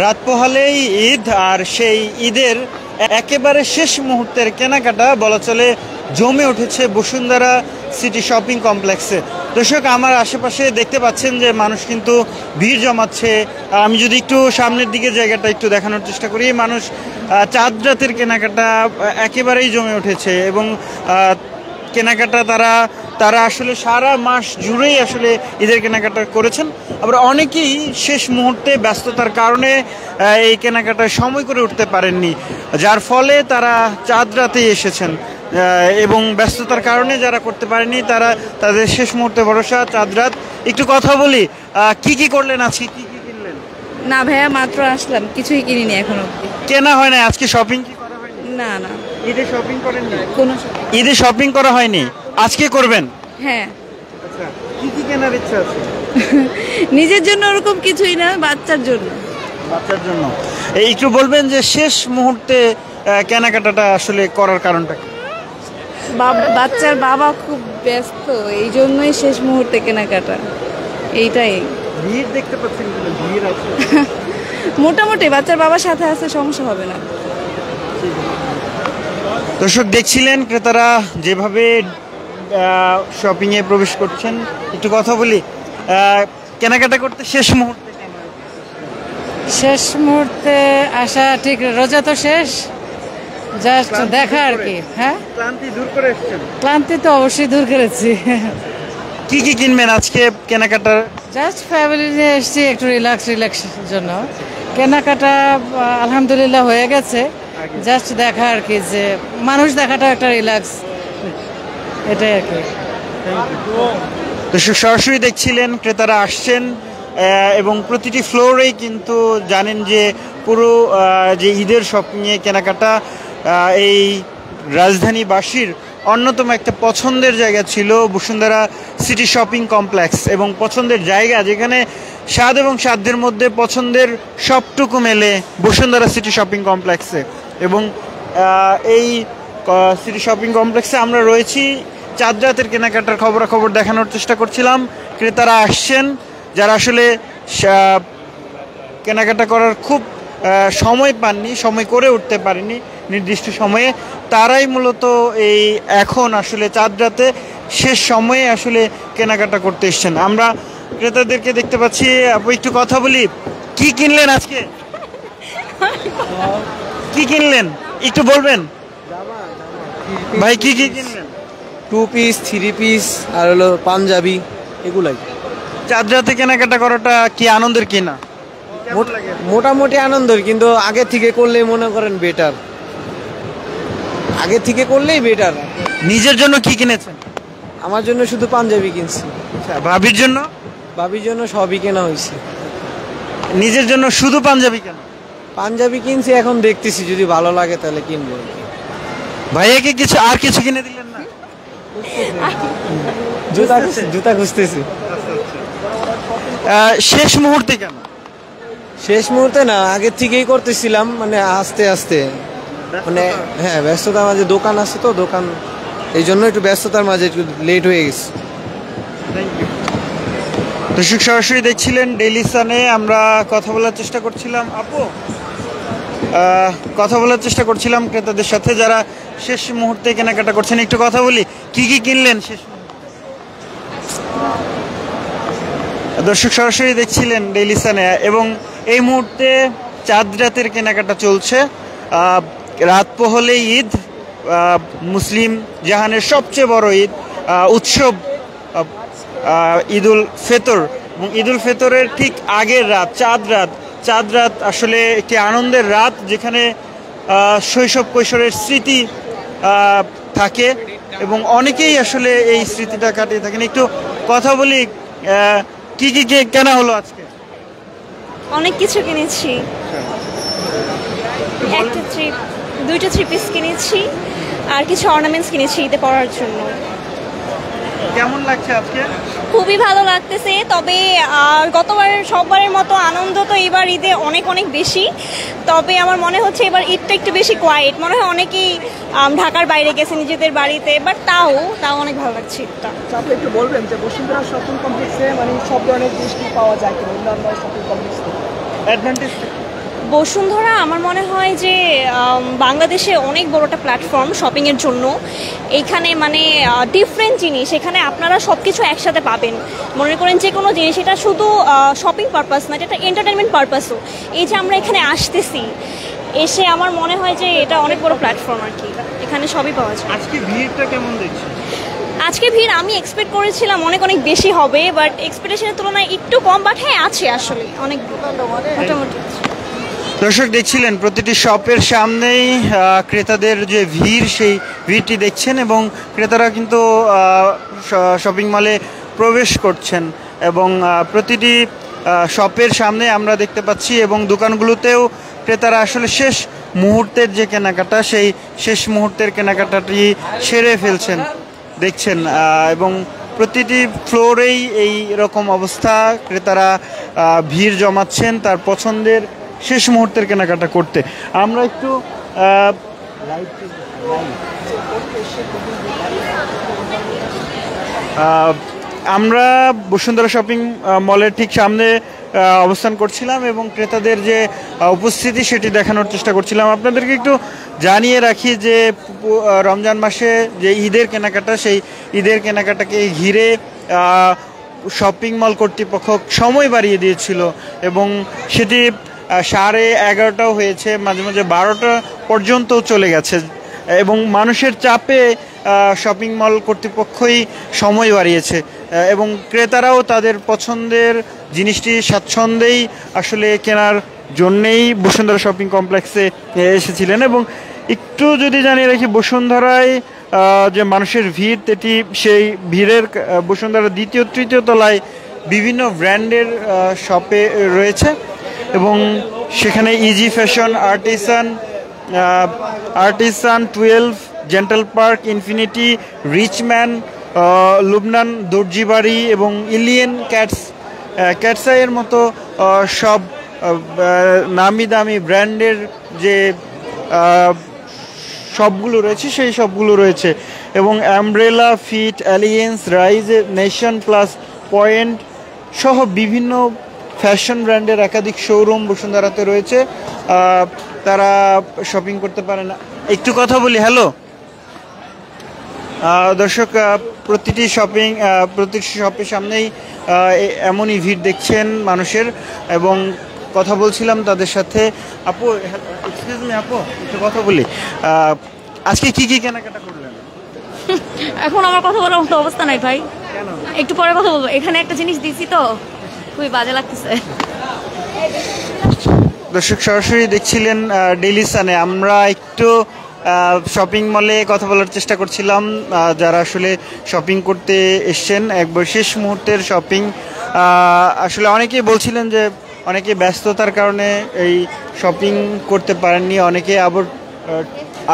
রাত পোহালেই ঈদ, আর সেই ঈদের একেবারে শেষ মুহূর্তের কেনাকাটা বলা চলে জমে উঠেছে বসুন্ধরা সিটি শপিং কমপ্লেক্সে। দর্শক, আমার আশেপাশে দেখতে পাচ্ছেন যে মানুষ কিন্তু ভিড় জমাচ্ছে। আমি যদি একটু সামনের দিকে জায়গাটা একটু দেখানোর চেষ্টা করি, মানুষ চাঁদ রাতের কেনাকাটা একেবারেই জমে উঠেছে এবং কেনাকাটা তারা আসলে সারা মাস জুড়েই আসলে ঈদের কেনাকাটা করেছেন। আবার অনেকেই শেষ মুহূর্তে ব্যস্ততার কারণে এই কেনাকাটায় সময় করে উঠতে পারেননি, যার ফলে তারা চাঁদ রাতেই এসেছেন এবং ব্যস্ততার কারণে যারা করতে পারেনি তারা তাদের শেষ মুহূর্তে ভরসা চাঁদ রাত। একটু কথা বলি, কি করলেন আজকে, কি কিনলেন? না ভাইয়া, মাত্র আসলাম, কিছুই কিনিনি এখনো। কেনা হয় না আজকে? শপিং কি করা হয়নি? না না, ঈদে শপিং করেননি? কোনো ঈদে শপিং করা হয়নি, আজকে করবেন? হ্যাঁ। আচ্ছা, কি কেনার ইচ্ছা আছে? নিজের জন্য ওরকম কিছুই না, বাচ্চার জন্য। বাচ্চার জন্য। একটু বলবেন যে শেষ মুহূর্তে কেনাকাটাটা আসলে করার কারণটা কি? বাচ্চার বাবা খুব ব্যস্ত, এই জন্যই শেষ মুহূর্তে কেনাকাটা, এইটাই। ভিড় দেখতে পাচ্ছেন, ভিড় আছে মোটামুটি বাচ্চার বাবার সাথে আছে, সমস্যা হবে না। দর্শক, দেখছিলেন ক্রেতারা যেভাবে শপিংয়ে প্রবেশ করছেন। একটু কথা বলি, কেনাকাটা করতে শেষ মুহূর্তে আসা ঠিক, রোজা তো শেষ, জাস্ট দেখা আর কি। হ্যাঁ, ক্লান্তি দূর করে এসেছেন? ক্লান্তি তো অবশ্যই দূর করেছি। কি কিনবেন আজকে কেনাকাটা? জাস্ট ফ্যামিলি নিয়ে এসেছি একটু রিল্যাক্সের জন্য। কেনাকাটা আলহামদুলিল্লাহ হয়ে গেছে, জাস্ট দেখা আর কি, যে মানুষ দেখাটা একটা রিল্যাক্স, এটাই আর কি। দর্শক, সরাসরি দেখছিলেন ক্রেতারা আসছেন এবং প্রতিটি ফ্লোরেই কিন্তু জানেন যে পুরো যে ঈদের শপিংয়ে কেনাকাটা এই রাজধানীবাসীর অন্যতম একটা পছন্দের জায়গা ছিল বসুন্ধরা সিটি শপিং কমপ্লেক্স, এবং পছন্দের জায়গা যেখানে স্বাদ এবং সাধ্যের মধ্যে পছন্দের সবটুকু মেলে বসুন্ধরা সিটি শপিং কমপ্লেক্সে। এবং এই সিটি শপিং কমপ্লেক্সে আমরা রয়েছি, চাঁদ রাতের কেনাকাটার খবরাখবর দেখানোর চেষ্টা করছিলাম। ক্রেতারা আসছেন যারা আসলে কেনাকাটা করার খুব সময় পাননি, সময় করে উঠতে পারেনি নির্দিষ্ট সময়ে, তারাই মূলত এই এখন আসলে চাঁদ রাতে শেষ সময়ে আসলে কেনাকাটা করতে এসছেন। আমরা ক্রেতাদেরকে দেখতে পাচ্ছি। আপু, একটু কথা বলি, কি কিনলেন আজকে? কি কিনলেন একটু বলবেন ভাই? কি কিনলেন? 2 পিস, 3 পিস আর হলো পাঞ্জাবি, এগুলাই। চাঁদ রাতে কেনাকাটা করাটা কি আনন্দের কিনা? মোটামুটি আনন্দের, কিন্তু আগে থেকে করলেই মনে করেন বেটার, আগে থেকে করলেই বেটার। নিজের জন্য কি কিনেছেন? আমার জন্য শুধু পাঞ্জাবি কিনছি। ভাবির জন্য? ভাবির জন্য সবই কেনা হয়েছে। নিজের জন্য শুধু পাঞ্জাবি কেন? পাঞ্জাবি কিনছি, এখন দেখতেছি যদি ভালো লাগে তাহলে কিনবো। ভাইয়াকে আর কিছু কিনে দিলেন না? জুতা খুঁজতেছি। শেষ মুহূর্তে কেন? শেষ মুহূর্তে না, আগে থেকেই করতেছিলাম, মানে আস্তে আস্তে, মানে হ্যাঁ ব্যস্ততার মাঝে দোকান আছে তো, দোকান, এই জন্য একটু ব্যস্ততার মাঝে একটু লেট হয়ে গেছে। দর্শক, সরাসরি দেখছিলেন ডেইলি সানে আমরা কথা বলার চেষ্টা করছিলাম। আপু, কথা বলার চেষ্টা করছিলাম ক্রেতাদের সাথে যারা শেষ মুহূর্তে কেনাকাটা করছেন। একটু কথা বলি, কি কিনলেন শেষ মুহূর্তে? দর্শক, সরাসরি দেখছিলেন ডেইলি সানে এবং এই মুহূর্তে চাঁদ রাতের কেনাকাটা চলছে। রাত পোহলে ঈদ, মুসলিম জাহানের সবচেয়ে বড় ঈদ উৎসব ঈদুল ফিতর, এবং ঈদুল ফিতরের ঠিক আগের রাত চাঁদ রাত আসলে একটি আনন্দের রাত, যেখানে শৈশব কৈশোরের স্মৃতি থাকে এবং অনেকেই আসলে এই স্মৃতিটা কাটিয়ে থাকেন। একটু কথা বলি, কি কেনা হলো আজকে? অনেক কিছু কিনেছি, দুইটা 3 পিস কিনেছি আর কিছু অর্নামেন্টস কিনেছি ঈদে পরার জন্য। কেমন লাগছে আজকে? খুবই ভালো লাগতেছে, তবে গতবারের সববারের মতো আনন্দ তো এবার ঈদে অনেক বেশি। তবে আমার মনে হচ্ছে এবার ঈদটা একটু বেশি কোয়াইট, মনে হয় অনেকেই ঢাকার বাইরে গেছে নিজেদের বাড়িতে, বাট তাও অনেক ভালো লাগছে ঈদটা। আপনি একটু বলবেন যে বসুন্ধরা শপিং কমপ্লেক্সে মানে সব ধরনের জিনিস পাওয়া যায় কিনা অন্যান্য শপিং কমপ্লেক্স থেকে? অ্যাডভান্টেজ বসুন্ধরা আমার মনে হয় যে বাংলাদেশে অনেক বড় একটা প্ল্যাটফর্ম শপিংয়ের জন্য। এইখানে মানে ডিফারেন্ট জিনিস, এখানে আপনারা সব কিছু একসাথে পাবেন। মনে করেন যে কোনো জিনিস, এটা শুধু শপিং পারপাস না, এটা এন্টারটেনমেন্ট পারপাসও। এই যে আমরা এখানে আসতেছি, এসে আমার মনে হয় যে এটা অনেক বড় প্ল্যাটফর্ম আর কি, এখানে সবই পাওয়া যায়। আজকে ভিড়টা কেমন দেখছেন? আজকে ভিড় আমি এক্সপেক্ট করেছিলাম অনেক অনেক বেশি হবে, বাট এক্সপেকটেশনের তুলনায় একটু কম, বাট হ্যাঁ আছে আসলে অনেক মোটামুটি। দর্শক দেখছিলেন প্রতিটি শপের সামনেই ক্রেতাদের যে ভিড়, সেই ভিড়টি দেখছেন এবং ক্রেতারা কিন্তু শপিং মলে প্রবেশ করছেন এবং প্রতিটি শপের সামনে আমরা দেখতে পাচ্ছি এবং দোকানগুলোতেও ক্রেতারা আসলে শেষ মুহূর্তের যে কেনাকাটা, সেই শেষ মুহূর্তের কেনাকাটাটি সেরে ফেলছেন দেখছেন এবং প্রতিটি ফ্লোরেই এই রকম অবস্থা। ক্রেতারা ভিড় জমাচ্ছেন তার পছন্দের শেষ মুহূর্তের কেনাকাটা করতে। আমরা একটু আমরা বসুন্ধরা শপিং মলের ঠিক সামনে অবস্থান করছিলাম এবং ক্রেতাদের যে উপস্থিতি সেটি দেখানোর চেষ্টা করছিলাম। আপনাদেরকে একটু জানিয়ে রাখি যে রমজান মাসে যে ঈদের কেনাকাটা, সেই ঈদের কেনাকাটাকে ঘিরে শপিং মল কর্তৃপক্ষ সময় বাড়িয়ে দিয়েছিল এবং সেটি 11:30টাও হয়েছে, মাঝে মাঝে 12টা পর্যন্তও চলে গেছে এবং মানুষের চাপে শপিং মল কর্তৃপক্ষই সময় বাড়িয়েছে এবং ক্রেতারাও তাদের পছন্দের জিনিসটি স্বাচ্ছন্দ্যেই আসলে কেনার জন্যেই বসুন্ধরা শপিং কমপ্লেক্সে এসেছিলেন। এবং একটু যদি জানিয়ে রাখি, বসুন্ধরায় যে মানুষের ভিড়, এটি সেই ভিড়ের বসুন্ধরার দ্বিতীয় তৃতীয় তলায় বিভিন্ন ব্র্যান্ডের শপে রয়েছে এবং সেখানে Easy Fashion, Artisan 12, Gentle Park, Infinity, Richman, Lubnan, Dorjibari এবং ইলিয়েন ক্যাটসাইয়ের মতো সব নামি দামি ব্র্যান্ডের যে সবগুলো রয়েছে সেই সবগুলো রয়েছে এবং Umbrella, Fit, Aliens, Rise, Nation Plus, Point সহ বিভিন্ন ফ্যাশন ব্র্যান্ডের একাধিক শোরুম বসুন্ধরাতে রয়েছে। তারা শপিং করতে পারে না। একটু কথা বলি। হ্যালো দর্শক, প্রতিটি শপের সামনেই এমনই ভিড় দেখছেন মানুষের এবং কথা বলছিলাম তাদের সাথে। আপু, এক্সকিউজ মি আপু, একটু কথা বলি। আজকে কি কি কেনাকাটা করলেন? এখন আমার কথা বলার মতো অবস্থা নাই ভাই, কেন? একটু পরে কথা বলবো। এখানে একটা জিনিস দিছি তো খুবই বাজে লাগতেছে। দর্শক সরাসরি দেখছিলেন ডেইলি সানে। আমরা একটু শপিং মলে কথা বলার চেষ্টা করছিলাম যারা আসলে শপিং করতে এসছেন, একবার শেষ মুহূর্তের শপিং। আসলে অনেকেই বলছিলেন যে অনেকে ব্যস্ততার কারণে এই শপিং করতে পারেননি, অনেকে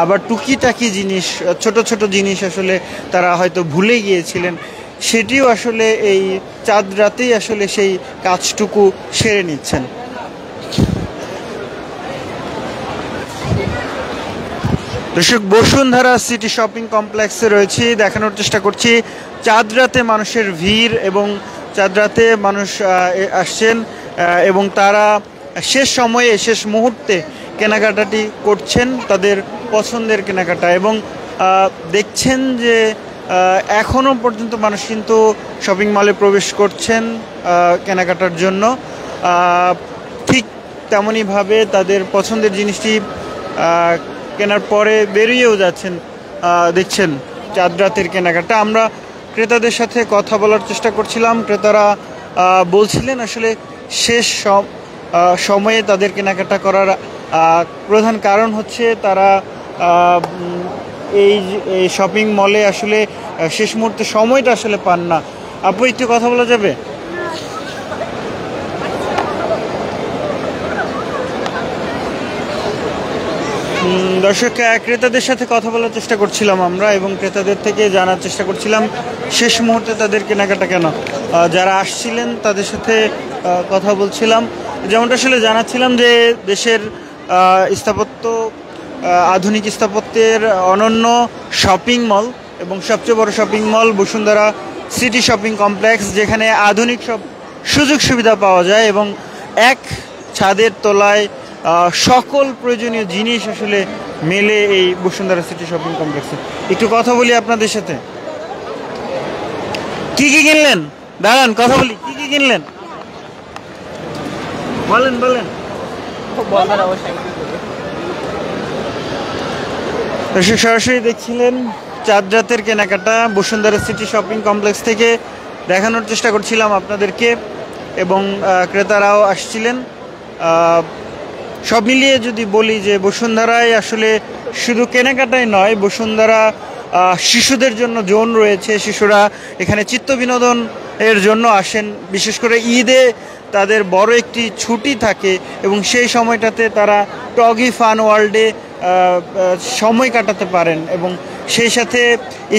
আবার টুকিটাকি জিনিস, ছোট ছোট জিনিস আসলে তারা হয়তো ভুলে গিয়েছিলেন, সেটিও আসলে এই চাঁদ রাতেই আসলে সেই কাজটুকু সেরে নিচ্ছেন। দর্শক, বসুন্ধরা সিটি শপিং কমপ্লেক্সে রয়েছি, দেখানোর চেষ্টা করছি চাঁদ রাতে মানুষের ভিড় এবং চাঁদ রাতে মানুষ আসছেন এবং তারা শেষ সময়ে শেষ মুহূর্তে কেনাকাটাটি করছেন, তাদের পছন্দের কেনাকাটা। এবং দেখছেন যে এখনও পর্যন্ত মানুষ কিন্তু শপিং মলে প্রবেশ করছেন কেনাকাটার জন্য। ঠিক তেমনইভাবে তাদের পছন্দের জিনিসটি কেনার পরে বেরিয়েও যাচ্ছেন। দেখছেন চাঁদ রাতের কেনাকাটা। আমরা ক্রেতাদের সাথে কথা বলার চেষ্টা করছিলাম। ক্রেতারা বলছিলেন আসলে শেষ সময়ে তাদের কেনাকাটা করার প্রধান কারণ হচ্ছে তারা এই শপিং মলে আসলে শেষ মুহূর্তে সময়টা আসলে পান না। আপু, একটু কথা বলা যাবে? দর্শক, ক্রেতাদের সাথে কথা বলার চেষ্টা করছিলাম আমরা এবং ক্রেতাদের থেকে জানার চেষ্টা করছিলাম শেষ মুহূর্তে তাদের কেনাকাটা কেন। যারা আসছিলেন তাদের সাথে কথা বলছিলাম, যেমনটা আসলে জানাচ্ছিলাম যে দেশের স্থাপত্য, আধুনিক স্থাপত্যের অনন্য শপিং মল এবং সবচেয়ে বড় shopping mall Bashundhara city shopping complex, যেখানে আধুনিক সব সুযোগ সুবিধা পাওয়া যায় এবং এক ছাদের তলায় সকল প্রয়োজনীয় জিনিস আসলে মেলে এই বসুন্ধরা সিটি শপিং কমপ্লেক্সে। একটু কথা বলি আপনাদের সাথে, কি কি কিনলেন? দাঁড়ান কথা বলি, কি কি কিনলেন বলেন বলেন। সরাসরি দেখছিলেন চাঁদ রাতের কেনাকাটা বসুন্ধরা সিটি শপিং কমপ্লেক্স থেকে দেখানোর চেষ্টা করছিলাম আপনাদেরকে, এবং ক্রেতারাও আসছিলেন। সব মিলিয়ে যদি বলি যে বসুন্ধরায় আসলে শুধু কেনাকাটাই নয়, বসুন্ধরা শিশুদের জন্য জোন রয়েছে। শিশুরা এখানে চিত্ত বিনোদন এর জন্য আসেন, বিশেষ করে ঈদে তাদের বড় একটি ছুটি থাকে এবং সেই সময়টাতে তারা টগি ফান ওয়ার্ল্ডে সময় কাটাতে পারেন। এবং সেই সাথে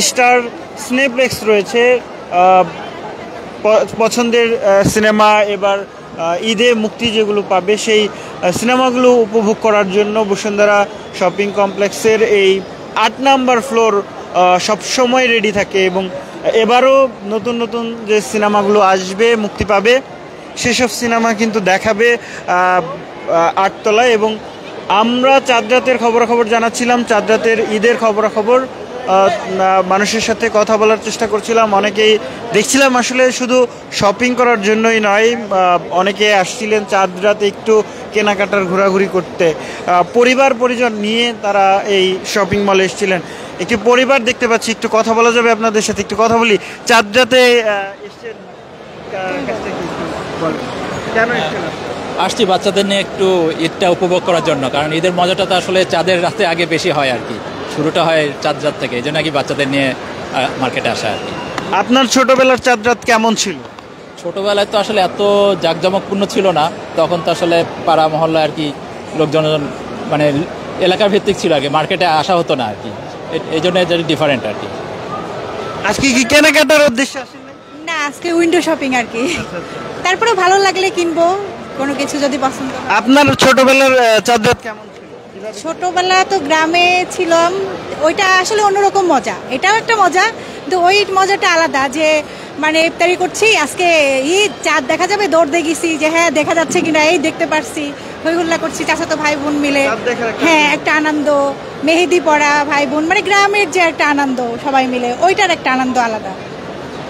স্টার সিনেপ্লেক্স রয়েছে, পছন্দের সিনেমা এবার ঈদে মুক্তি যেগুলো পাবে সেই সিনেমাগুলো উপভোগ করার জন্য বসুন্ধরা শপিং কমপ্লেক্সের এই 8 নাম্বার ফ্লোর সবসময় রেডি থাকে। এবং এবারও নতুন নতুন যে সিনেমাগুলো আসবে, মুক্তি পাবে, সেসব সিনেমা কিন্তু দেখাবে 8 তলায়। এবং আমরা চাঁদ রাতের খবরাখবর জানাচ্ছিলাম, চাঁদ রাতের ঈদের খবরাখবর মানুষের সাথে কথা বলার চেষ্টা করছিলাম। অনেকেই দেখছিলাম আসলে শুধু শপিং করার জন্যই নয়, অনেকে আসছিলেন চাঁদ রাতে একটু কেনাকাটার ঘোরাঘুরি করতে, পরিবার পরিজন নিয়ে তারা এই শপিং মলে এসেছিলেন। একটি পরিবার দেখতে পাচ্ছি, একটু কথা বলা যাবে আপনাদের সাথে? একটু কথা বলি, চাঁদ রাতে এসছেন, কেন এসছেন? আসছি বাচ্চাদের নিয়ে একটু ঈদটা উপভোগ করার জন্য, কারণ ঈদের মজাটা তো আসলে চাঁদের রাতে আগে বেশি হয় আর কি, শুরুটা হয় চাঁদ রাত থেকে, এই জন্য আর কি বাচ্চাদের নিয়ে মার্কেটে আসা আর কি। আপনার ছোটবেলার চাঁদ রাত কেমন ছিল? ছোটোবেলায় তো আসলে এত জাঁকজমকপূর্ণ ছিল না, তখন তো আসলে পাড়া মহল্লা আর কি লোকজন মানে এলাকার ভিত্তিক ছিল আর কি, মার্কেটে আসা হতো না আর কি, এই জন্য এটা ডিফারেন্ট আর কি। আজকে কি কেনাকাটার উদ্দেশ্যে আসেন? না, আজকে উইন্ডো শপিং আর কি। তারপরে ভালো লাগলে কিনবো কোনো কিছু যদি পছন্দ হয়। আপনার ছোটবেলার চাঁদ রাত কেমন ছিল? ছোটবেলা তো গ্রামে ছিলাম, ওইটা আসলে অন্যরকম মজা, এটাও একটা মজা, কিন্তু ওই মজাটা আলাদা, যে মানে ইফতারি করছি আজকে ঈদ, চাঁদ দেখা যাবে, দৌড় দিয়ে গেছি যে হ্যাঁ দেখা যাচ্ছে কিনা, এই দেখতে পারছি, হই হুল্লা করছি চাচাতো ভাই বোন মিলে, হ্যাঁ একটা আনন্দ, মেহেদি পড়া ভাই বোন, মানে গ্রামের যে একটা আনন্দ সবাই মিলে, ওইটার একটা আনন্দ আলাদা।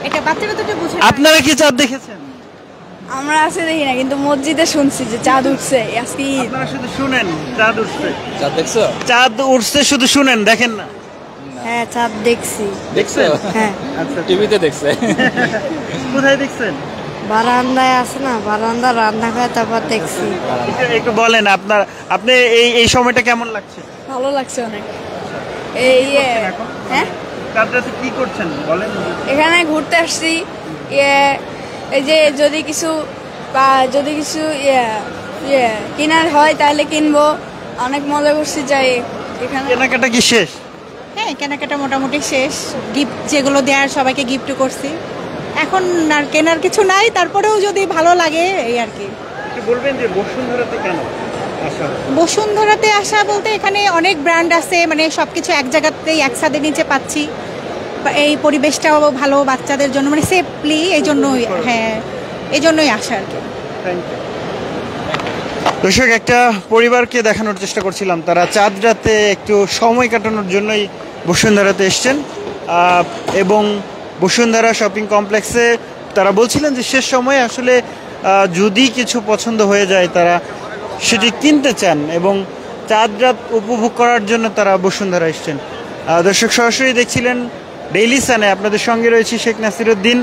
এটা বাচ্চারা তো বুঝে। আপনারা কি চাঁদ দেখেছেন? আমরা আসে দেখি না, কিন্তু মসজিদে শুনছি যে চাঁদ উঠছে আজকে ঈদ। আপনারা শুধু শুনেন চাঁদ উঠছে? চাঁদ দেখছো? চাঁদ উঠছে শুধু শুনেন, দেখেন না? হ্যাঁ চাঁদ দেখছি। দেখছো? হ্যাঁ আচ্ছা, টিভিতে দেখছে। কোথায় দেখছেন? বারান্দায় আছে না, বারান্দা রান্না খায়, তারপর দেখছি। একটু বলেন আপনি এই সময়টা কেমন লাগছে? ভালো লাগছে অনেক। এই হ্যাঁ চাঁদ রাতে কি করছেন বলেন? এখানে ঘুরতে আসছি, এই যে যদি কিছু কেনার হয় তাহলে কিনবো, অনেক মজা করছি। যাই এখানে কেনাকাটা কি শেষ? হ্যাঁ কেনাকাটা মোটামুটি শেষ, গিফট যেগুলো দেওয়ার সবাইকে গিফট করছি, এখন আর কেনার কিছু নাই, তারপরেও যদি ভালো লাগে এই আর কি। একটু বলবেন যে বসুন্ধরাতে কেন আসা? বসুন্ধরাতে আসা বলতে এখানে অনেক ব্র্যান্ড আছে, মানে সবকিছু এক জায়গাতেই একসাথে নিচে পাচ্ছি, এই পরিবেশটাও ভালো বাচ্চাদের জন্য, মানে সেফলি, এই জন্যই, হ্যাঁ এই জন্যই আসা আর কি। দর্শক, একটা পরিবারকে দেখানোর চেষ্টা করছিলাম, তারা চাঁদ রাতে একটু সময় কাটানোর জন্যই বসুন্ধরাতে এসছেন, এবং বসুন্ধরা শপিং কমপ্লেক্সে তারা বলছিলেন যে শেষ সময়ে আসলে যদি কিছু পছন্দ হয়ে যায় তারা সেটি কিনতে চান, এবং চাঁদ রাত উপভোগ করার জন্য তারা বসুন্ধরা এসছেন। দর্শক, সরাসরি দেখছিলেন ডেইলি সানে, আপনাদের সঙ্গে রয়েছি শেখ নাসিরউদ্দিন,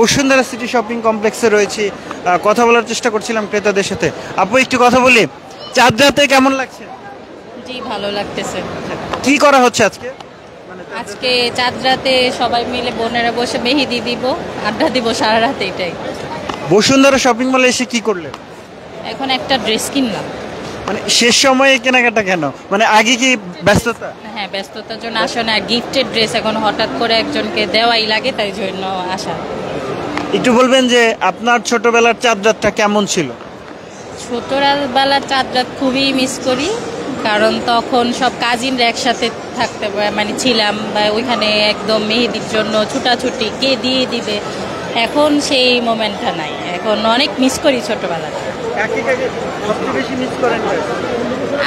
বসুন্ধরা সিটি শপিং কমপ্লেক্সে রয়েছি, কথা বলার চেষ্টা করছিলাম ক্রেতাদের সাথে। আপু একটু কথা বলি, চাঁদ রাতে কেমন লাগছে? জি ভালো লাগতেছে। কি করা হচ্ছে আজকে? আজকে চাঁদ রাতে সবাই মিলে বোনেরা বসে মেহেদি দিব, আড্ডা দিব সারা রাত, এটাই। বসুন্ধরা শপিং মলে এসে কি করলেন? এখন একটা ড্রেস কিনলাম। মানে শেষ সময়ে কেনাকাটা কেন, মানে আগে কি ব্যস্ততা? হ্যাঁ ব্যস্ততার জন্য আসা না, গিফটের ড্রেস এখন হঠাৎ করে একজনকে দেওয়াই লাগে, তাই জন্য আসা। একটু বলবেন যে আপনার ছোটবেলার চাঁদ রাতটা কেমন ছিল? ছোটবেলার চাঁদ রাত খুবই মিস করি, কারণ তখন সব কাজিনরা একসাথে থাকতে মানে ছিলাম, বা ওইখানে একদম মেহেদির জন্য ছুটাছুটি, কে দিয়ে দিবে, এখন সেই মোমেন্টটা নাই, এখন অনেক মিস করি ছোটবেলাটা। সবচেয়ে বেশি মিস করেন?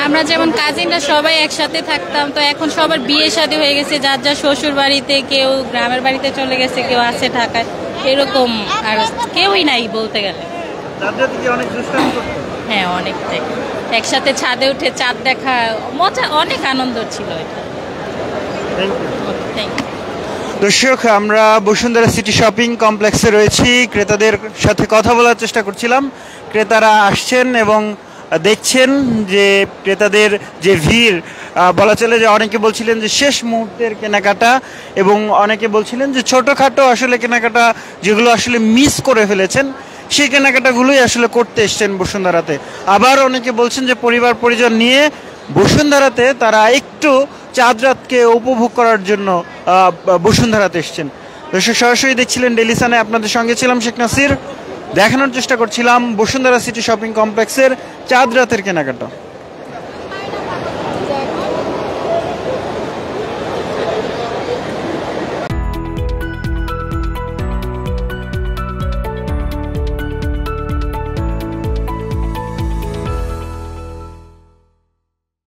আমরা যেমন কাজিনরা সবাই একসাথে থাকতাম, তো এখন সবার বিয়ে শাদী হয়ে গেছে, যার যার শ্বশুর বাড়িতে, কেউ গ্রামের বাড়িতে চলে গেছে, কেউ আছে ঢাকায়, এরকম আর কেউই নাই বলতে গেলে। অনেক দুষ্টামি করতো? হ্যাঁ, অনেকটাই। একসাথে ছাদে উঠে চাঁদ দেখা মজা, অনেক আনন্দ ছিল এটা। Thank you. দর্শক, আমরা বসুন্ধরা সিটি শপিং কমপ্লেক্সে রয়েছি, ক্রেতাদের সাথে কথা বলার চেষ্টা করছিলাম। ক্রেতারা আসছেন এবং দেখছেন যে ক্রেতাদের যে ভিড়, বলা চলে যে অনেকে বলছিলেন যে শেষ মুহূর্তের কেনাকাটা, এবং অনেকে বলছিলেন যে ছোটোখাটো আসলে কেনাকাটা যেগুলো আসলে মিস করে ফেলেছেন সেই কেনাকাটাগুলোই আসলে করতে এসছেন বসুন্ধরাতে। আবার অনেকে বলছেন যে পরিবার পরিজন নিয়ে বসুন্ধরাতে তারা একটু চাঁদ রাতকে উপভোগ করার জন্য বসুন্ধরাতে এসছেন। দর্শক, সরাসরি দেখছিলেন ডেইলি সানে, আপনাদের সঙ্গে ছিলাম শেখ নাসির। দেখানোর চেষ্টা করছিলাম বসুন্ধরা সিটি শপিং কমপ্লেক্সের চাঁদ রাতের কেনাকাটা।